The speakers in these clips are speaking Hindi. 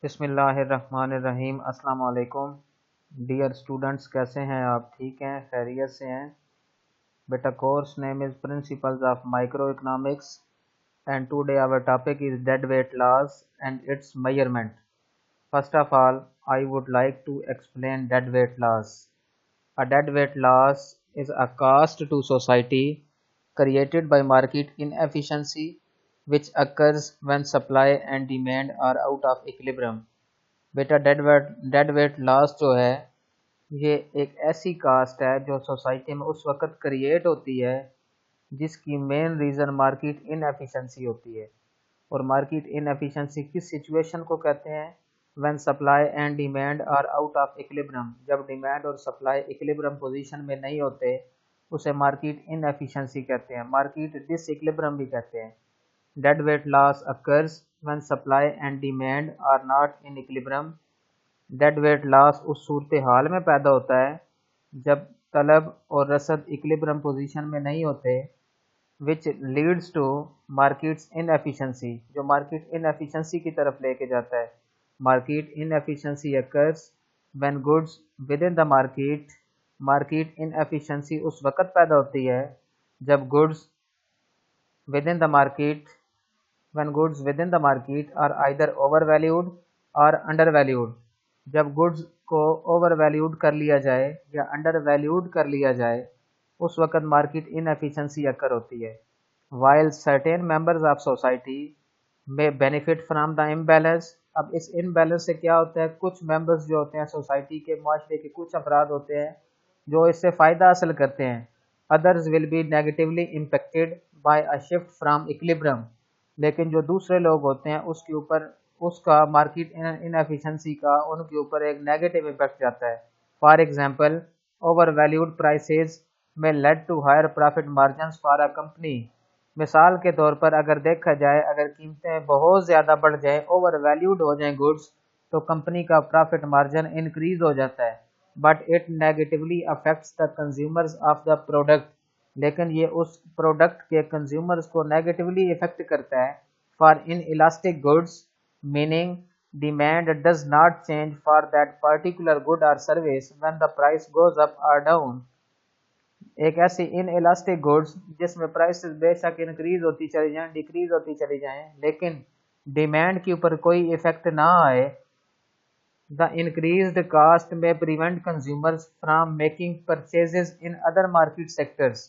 बिस्मिल्लाहिर्रहमानिर्रहीम। अस्सलाम वालेकुम। डियर स्टूडेंट्स, कैसे हैं आप? ठीक हैं, खैरियत से हैं? बेटा, course name is principles of micro economics and today our topic is dead weight loss and its measurement. First of all, I would like to explain dead weight loss. A dead weight loss is a cost to society created by market inefficiency which occurs when supply and demand are out of equilibrium. बेटा, डेड वेट लॉस जो है ये एक ऐसी कास्ट है जो सोसाइटी में उस वक्त क्रिएट होती है जिसकी मेन रीज़न मार्केट इनएफिशिएंसी होती है। और मार्केट इनएफिशिएंसी किस सिचुएशन को कहते हैं? When supply and demand are out of equilibrium. जब डिमांड और सप्लाई इक्विलिब्रियम पोजीशन में नहीं होते उसे मार्केट इनएफिशिएंसी कहते हैं, मार्केट डिसइक्विलिब्रियम भी कहते हैं। Dead weight loss occurs when supply and demand are not in equilibrium. Dead weight loss उस सूरत हाल में पैदा होता है जब तलब और रसद इक्विलिब्रियम पोजीशन में नहीं होते, which leads to markets inefficiency, जो मार्केट इनएफिशिएंसी की तरफ लेके जाता है। Market inefficiency occurs when goods within the market. मार्केट इनएफिशिएंसी उस वक्त पैदा होती है जब goods within the market when goods within the market are either overvalued or undervalued। जब गुड्स को ओवर वैल्यूड कर लिया जाए या अंडर वैल्यूड कर लिया जाए उस वक्त मार्केट इनएफिशिएंसी अकर होती है। While certain members of society में बेनिफिट फ्रॉम द इम्बैलेंस। अब इस इम्बैलेंस से क्या होता है? कुछ मेंबर्स जो होते हैं सोसाइटी के, माशरे के कुछ अफराद होते हैं जो इससे फ़ायदा हासिल करते हैं। Others will be negatively impacted by a shift from equilibrium. लेकिन जो दूसरे लोग होते हैं उसके ऊपर उसका मार्केट इनएफिशिएंसी का उनके ऊपर एक नेगेटिव इम्पैक्ट जाता है। For example, over valued prices may led to higher profit margins for a company. मिसाल के तौर पर अगर देखा जाए, अगर कीमतें बहुत ज़्यादा बढ़ जाएं, ओवर वैल्यूड हो जाएं गुड्स, तो कंपनी का प्रॉफिट मार्जिन इंक्रीज हो जाता है। But it negatively affects the consumers of the product. लेकिन ये उस प्रोडक्ट के कंज्यूमर्स को नेगेटिवली इफेक्ट करता है। For in elastic goods, meaning demand does not change for that particular good और service when the price goes up और डाउन। एक ऐसी इन इलास्टिक गुड्स जिसमें प्राइसेस बेशक इंक्रीज होती चली जाएं, डिक्रीज होती चली जाएं, लेकिन डिमांड के ऊपर कोई इफेक्ट ना आए। द इंक्रीज्ड कास्ट में prevent consumers from making purchases in other market sectors.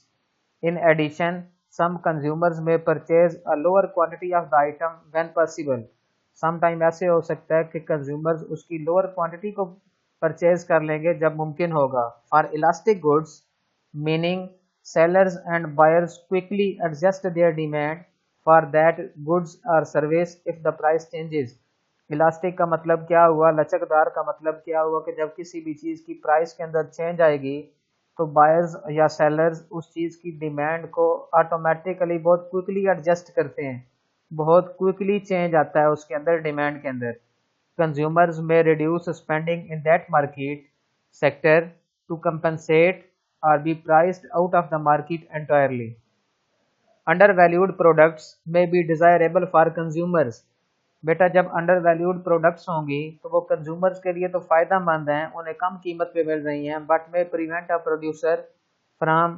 In addition, some consumers may purchase a lower quantity of the item when possible। Sometime ऐसे हो सकता है कि consumers उसकी lower quantity को purchase कर लेंगे जब मुमकिन होगा। For elastic goods, meaning sellers and buyers quickly adjust their demand for that goods or service if the price changes। Elastic का मतलब क्या हुआ? लचकदार का मतलब क्या हुआ कि जब किसी भी चीज़ की प्राइस के अंदर चेंज आएगी तो बायर्स या सेलर्स उस चीज़ की डिमांड को ऑटोमेटिकली बहुत क्विकली एडजस्ट करते हैं। बहुत क्विकली चेंज आता है उसके अंदर, डिमांड के अंदर। Consumers may reduce spending in that market sector to compensate और be priced out of the market entirely. Under valued products may be desirable for consumers. बेटा, जब अंडर वैल्यूड प्रोडक्ट्स होंगी तो वो कंज्यूमर्स के लिए तो फ़ायदा मंद हैं, उन्हें कम कीमत पे मिल रही हैं, but may prevent a producer from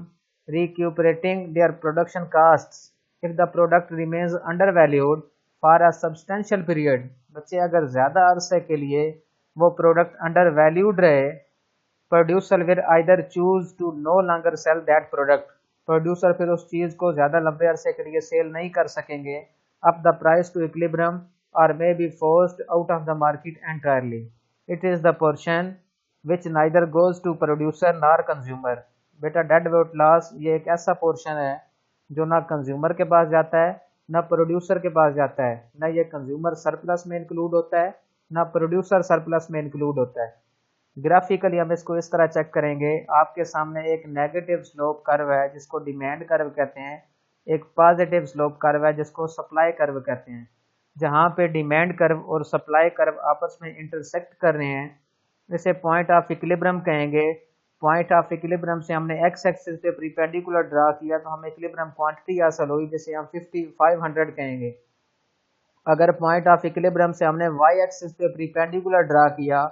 recuperating their production costs if the product remains under valued for a substantial period. बच्चे, अगर ज़्यादा अरसे के लिए वो प्रोडक्ट अंडर वैल्यूड रहे, producer will either choose to no longer sell that product. Producer फिर उस चीज़ को ज़्यादा लंबे अरसे के लिए सेल नहीं कर सकेंगे। Up the price to equilibrium or may be forced out of the market entirely। It is the portion which neither goes to producer nor consumer। बेटा, डेड वेट लॉस ये एक ऐसा पोर्शन है जो ना कंज्यूमर के पास जाता है ना प्रोड्यूसर के पास जाता है, ना ये कंज्यूमर सरप्लस में इंक्लूड होता है ना प्रोड्यूसर सरप्लस में इंक्लूड होता है। ग्राफिकली हम इसको इस तरह चेक करेंगे। आपके सामने एक नेगेटिव स्लोप कर्व है जिसको डिमांड कर्व कहते हैं, एक पॉजिटिव स्लोप कर्व है जिसको सप्लाई कर्व कहते हैं। जहाँ पे डिमांड कर्व और सप्लाई कर्व आपस में इंटरसेक्ट कर रहे हैं इसे पॉइंट ऑफ इक्विलिब्रियम कहेंगे। पॉइंट ऑफ इक्विलिब्रियम से हमने एक्स एक्सिस पे परपेंडिकुलर ड्रा किया तो हमें इक्विलिब्रियम क्वांटिटी हासिल हुई जिसे हम 500 कहेंगे। अगर पॉइंट ऑफ इक्विलिब्रियम से हमने वाई एक्सिस पे परपेंडिकुलर ड्रा किया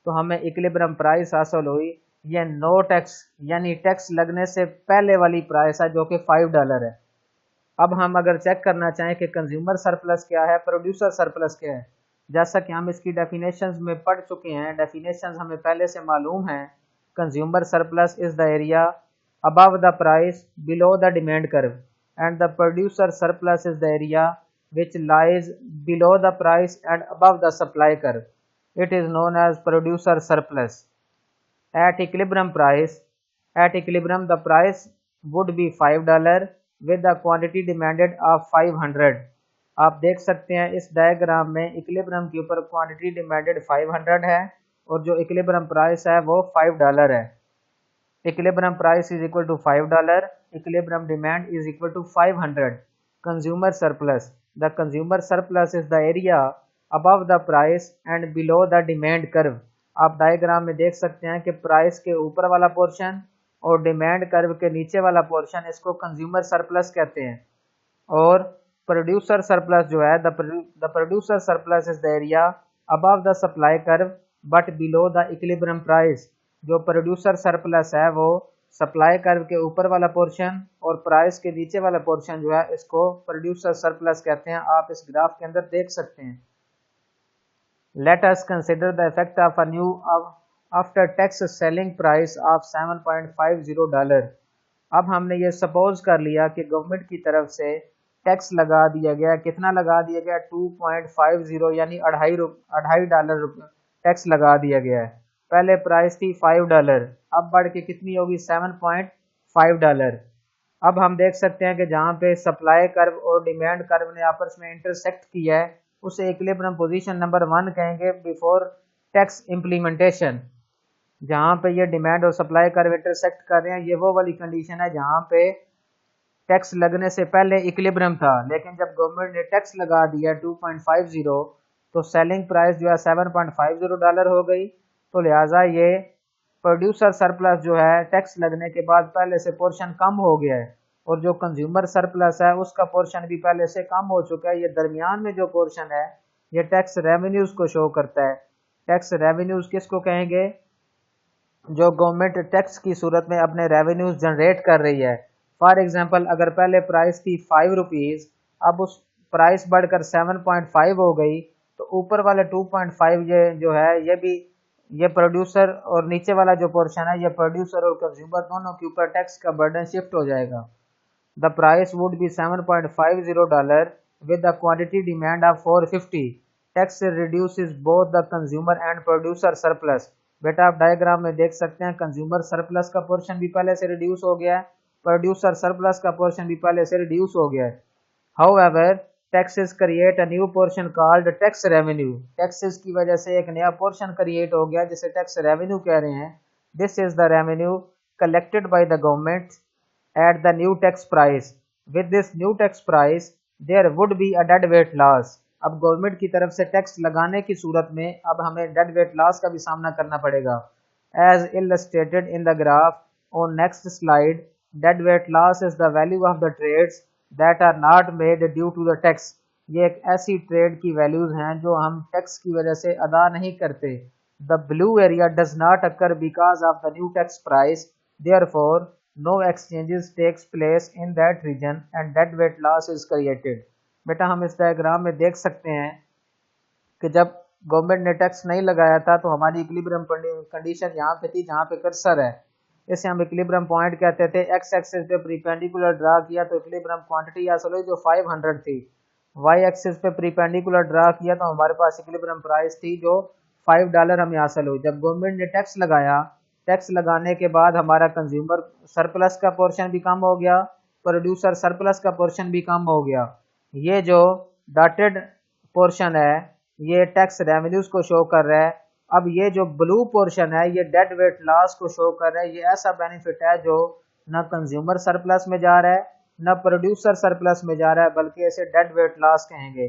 तो हमें इक्विलिब्रियम प्राइस हासिल हुई। ये नो टैक्स यानी टैक्स लगने से पहले वाली प्राइस है जो कि $5 है। अब हम अगर चेक करना चाहें कि कंज्यूमर सरप्लस क्या है, प्रोड्यूसर सरप्लस क्या है, जैसा कि हम इसकी डेफिनेशंस में पढ़ चुके हैं, डेफिनेशंस हमें पहले से मालूम है। Consumer surplus is the area above the price below the demand curve and the producer surplus is the area which lies below the price and above the supply curve. It is known as producer surplus. At equilibrium the price would be $5 with the quantity demanded of 500. आप देख सकते हैं इस डायग्राम में इक्विलिब्रियम के ऊपर क्वांटिटी डिमांडेड 500 है और जो इक्विलिब्रियम प्राइस है वो $5 है। Equilibrium price is equal to $5. Equilibrium demand is equal to 500. Consumer surplus. The consumer surplus is the area above the price and below the demand curve. आप डायग्राम में देख सकते हैं कि प्राइस के ऊपर वाला पोर्शन और डिमांड कर्व के नीचे वाला पोर्शन, इसको कंज्यूमर सरप्लस कहते हैं। और प्रोड्यूसर सरप्लस जो है, the producer surplus is the area above the supply curve but below the equilibrium price. जो प्रोड्यूसर सरप्लस है वो सप्लाई कर्व के ऊपर वाला पोर्शन और प्राइस के नीचे वाला पोर्शन जो है इसको प्रोड्यूसर सरप्लस कहते हैं। आप इस ग्राफ के अंदर देख सकते हैं। Let us consider the effect of a new after tax selling price of $7.50। अब हमने ये सपोज कर लिया कि गवर्नमेंट की तरफ से टैक्स लगा दिया गया। कितना लगा दिया गया? 2.50 यानी $2.50 टैक्स लगा दिया गया है। पहले प्राइस थी $5, अब बढ़ के कितनी होगी? $7.5। अब हम देख सकते हैं कि जहाँ पे सप्लाई कर्व और डिमांड कर्व ने आपस में इंटरसेक्ट किया है उसे इक्विलिब्रियम पोजीशन नंबर 1 कहेंगे बिफोर टैक्स इम्प्लीमेंटेशन। जहाँ पे ये डिमांड और सप्लाई कर्व इंटरसेक्ट कर रहे हैं, ये वो वाली कंडीशन है जहाँ पे टैक्स लगने से पहले इक्विलिब्रियम था, लेकिन जब गवर्नमेंट ने टैक्स लगा दिया 2.50 तो सेलिंग प्राइस जो है $7.50 हो गई। तो लिहाजा ये प्रोड्यूसर सरप्लस जो है टैक्स लगने के बाद पहले से पोर्शन कम हो गया है और जो कंज्यूमर सरप्लस है उसका पोर्शन भी पहले से कम हो चुका है। ये दरमियान में जो पोर्शन है ये टैक्स रेवेन्यूज को शो करता है। टैक्स रेवेन्यूज किसको कहेंगे? जो गवर्नमेंट टैक्स की सूरत में अपने रेवेन्यूज जनरेट कर रही है। फॉर एग्जांपल, अगर पहले प्राइस थी ₹5, अब उस प्राइस बढ़कर 7.5 हो गई तो ऊपर वाले 2.5 ये जो है ये प्रोड्यूसर और नीचे वाला जो पोर्शन है ये प्रोड्यूसर और कंज्यूमर दोनों के ऊपर टैक्स का बर्डन शिफ्ट हो जाएगा। The price would be $7.50 with the quantity demand of 450. Tax reduces both the consumer and producer surplus. बेटा आप डायग्राम में देख सकते हैं कंज्यूमर सरप्लस का पोर्शन भी पहले से रिड्यूस हो गया है, प्रोड्यूसर सरप्लस का पोर्शन भी पहले से रिड्यूस हो गया है। However, taxes create a new portion called tax revenue. Taxes की वजह से एक नया पोर्शन क्रिएट हो गया जिसे टैक्स रेवेन्यू कह रहे हैं। This is the revenue collected by the government at the new tax price. With this new tax price there would be a dead weight loss. अब गवर्नमेंट की तरफ से टैक्स लगाने की सूरत में अब हमें डेड वेट लॉस का भी सामना करना पड़ेगा। As illustrated in the graph on next slide, dead weight loss is the value of the trades that are not made due to the tax। ये एक ऐसी ट्रेड की वैल्यूज हैं जो हम टैक्स की वजह से अदा नहीं करते। The blue area does not occur because of the new tax price, therefore no exchanges takes place in that region and dead weight loss is created। बेटा हम इस डायग्राम में देख सकते हैं कि जब गवर्नमेंट ने टैक्स नहीं लगाया था तो हमारी इक्विलिब्रियम कंडीशन यहाँ पे थी जहाँ पे कर्सर है, इसे हम इक्विलिब्रियम पॉइंट कहते थे। एक्स एक्सिस पे परपेंडिकुलर ड्रा किया तो इक्विलिब्रियम क्वांटिटी हासिल हुई जो 500 थी। वाई एक्सिस पे परपेंडिकुलर ड्रा किया तो हमारे पास इक्विलिब्रियम प्राइस थी जो $5 हमें हासिल हुई। जब गवर्नमेंट ने टैक्स लगाया, टैक्स लगाने के बाद हमारा कंज्यूमर सरप्लस का पोर्शन भी कम हो गया, प्रोड्यूसर सरप्लस का पोर्शन भी कम हो गया। ये जो डॉटेड पोर्शन है ये टैक्स रेवेन्यूज को शो कर रहा है। अब ये जो ब्लू पोर्शन है ये डेड वेट लॉस को शो कर रहा है। ये ऐसा बेनिफिट है जो न कंज्यूमर सरप्लस में जा रहा है न प्रोड्यूसर सरप्लस में जा रहा है, बल्कि इसे डेड वेट लॉस कहेंगे।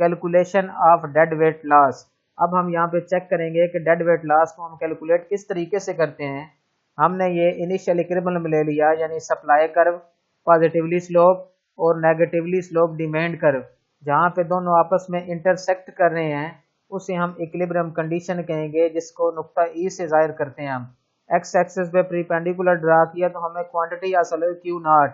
Calculation of dead weight loss. अब हम यहाँ पे चेक करेंगे कि डेड वेट लॉस को हम कैलकुलेट किस तरीके से करते हैं। हमने ये इनिशियल इक्विलिब्रियम ले लिया, यानी सप्लाई कर्व पॉजिटिवली स्लोप और नेगेटिवली स्लोप डिमांड कर्व। जहाँ पे दोनों आपस में इंटरसेक्ट कर रहे हैं उसे हम इक्विलिब्रियम कंडीशन कहेंगे, जिसको नुक्ता ई से जाहिर करते हैं हम। एक्स एक्सिस पे प्रीपेंडिकुलर ड्रा किया तो हमें क्वांटिटी हासिल हुई क्यू नॉट,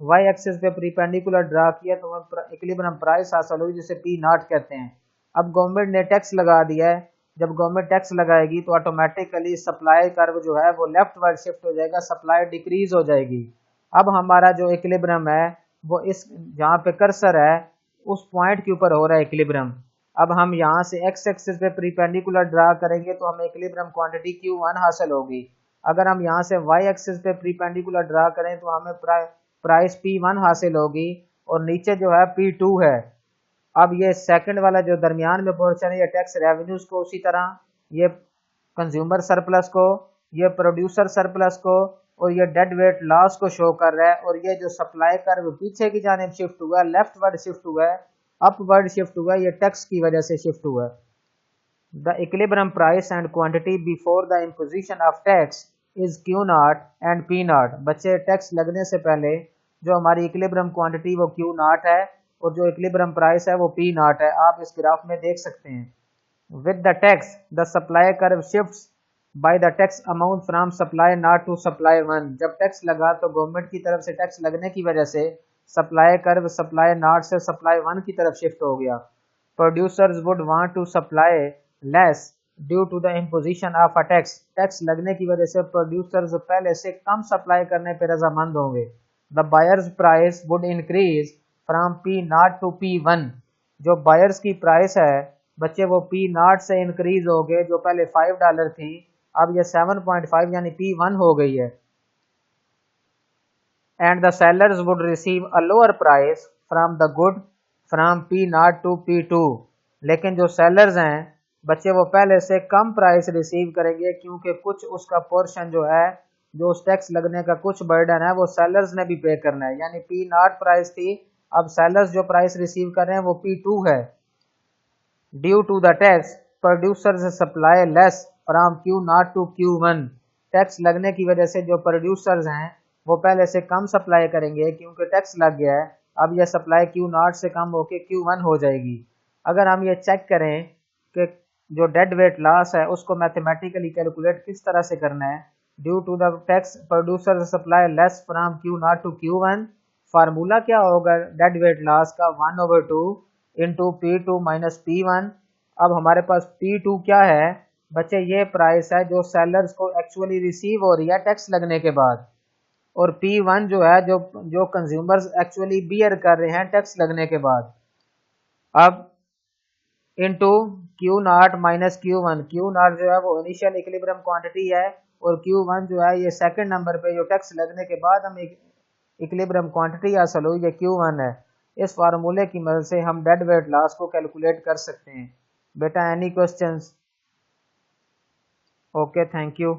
वाई एक्सिस पे प्रीपेंडिकुलर ड्रा किया तो हमें इक्विलिब्रियम प्राइस हासिल हुई जिसे पी नॉट कहते हैं। अब गवर्नमेंट ने टैक्स लगा दिया है, जब गवर्नमेंट टैक्स लगाएगी तो ऑटोमेटिकली सप्लाई कर्व जो है वो लेफ्ट वर्ड शिफ्ट हो जाएगा, सप्लाई डिक्रीज हो जाएगी। अब हमारा जो इक्विलिब्रियम है वो इस जहाँ पे कर्सर है उस पॉइंट के ऊपर हो रहा है इक्विलिब्रियम। अब हम यहाँ से एक्स एक्सिस पे प्रीपेंडिकुलर ड्रा करेंगे तो हमें इक्विलिब्रियम क्वांटिटी Q1 हासिल होगी। अगर हम यहाँ से वाई एक्सिस पे प्रीपेंडिकुलर ड्रा करें तो हमें प्राइस P1 हासिल होगी और नीचे जो है P2 है। अब ये सेकंड वाला जो दरमियान में पोर्शन है ये टैक्स रेवेन्यूज को, उसी तरह ये कंज्यूमर सरप्लस को, ये प्रोड्यूसर सरप्लस को और ये डेड वेट लॉस को शो कर रहा है। और ये जो सप्लाई कर्व पीछे की जानिब शिफ्ट हुआ है, लेफ्ट वर्ड शिफ्ट हुआ है, अपवर्ड शिफ्ट हुआ है, ये टैक्स की वजह से शिफ्ट हुआ है। The equilibrium price and quantity before the imposition of tax is Q not and P not. बच्चे टैक्स लगने से पहले जो हमारी इक्विलिब्रियम क्वांटिटी वो Q नॉट है और जो इक्विलिब्रियम प्राइस है वो P नॉट है, आप इस ग्राफ में देख सकते हैं। With the tax the supply curve shifts by the tax amount from supply naught to supply one. जब टैक्स लगा तो गवर्नमेंट की तरफ से टैक्स लगने की वजह से सप्लाई कर्व सप्लाई नॉट से सप्लाई वन की तरफ शिफ्ट हो गया। Producers would want to supply less due to the imposition of a tax. Tax लगने की वजह से प्रोड्यूसर्स पहले से कम सप्लाई करने पर रजामंद होंगे। The buyers price would increase from P naught to P1। जो बायर्स की प्राइस है बच्चे वो P नॉट से इंक्रीज हो गए, जो पहले $5 थी अब ये 7.5 यानी P1 हो गई है। And the sellers would receive a lower price from the good from P naught to P2। लेकिन जो सेलर्स हैं बच्चे वो पहले से कम प्राइस रिसीव करेंगे, क्योंकि कुछ उसका पोर्शन जो है, जो उस टैक्स लगने का कुछ बर्डन है वो सेलर्स ने भी पे करना है। यानी P नॉट प्राइस थी, अब सेलर्स जो प्राइस रिसीव कर रहे हैं वो P2 है। Due to the tax producers supply less from Q naught to Q1। Tax लगने की वजह से जो प्रोड्यूसर्स हैं वो पहले से कम सप्लाई करेंगे, क्योंकि टैक्स लग गया है। अब यह सप्लाई Q नॉट से कम होकर Q1 हो जाएगी। अगर हम ये चेक करें कि जो डेड वेट लॉस है उसको मैथमेटिकली कैलकुलेट किस तरह से करना है, due to the tax producer supply less from Q naught to Q1, formula क्या होगा डेड वेट लॉस का, 1/2 इंटू P2 माइनस P1। अब हमारे पास P2 क्या है बच्चे, ये प्राइस है जो सेलर्स को एक्चुअली रिसीव हो रही है टैक्स लगने के बाद, और P1 जो है जो कंज्यूमर्स एक्चुअली बियर कर रहे हैं टैक्स लगने के बाद। अब into Q not minus Q1, Q not जो है वो इनिशियल इक्विलिब्रियम क्वांटिटी है और Q1 जो है ये सेकंड नंबर पे जो टैक्स लगने के बाद हम इक्विलिब्रियम क्वांटिटी हासिल हुई, ये Q1 है। इस फार्मूले की मदद से हम डेड वेट लॉस को कैलकुलेट कर सकते हैं। बेटा any questions? Okay, thank you.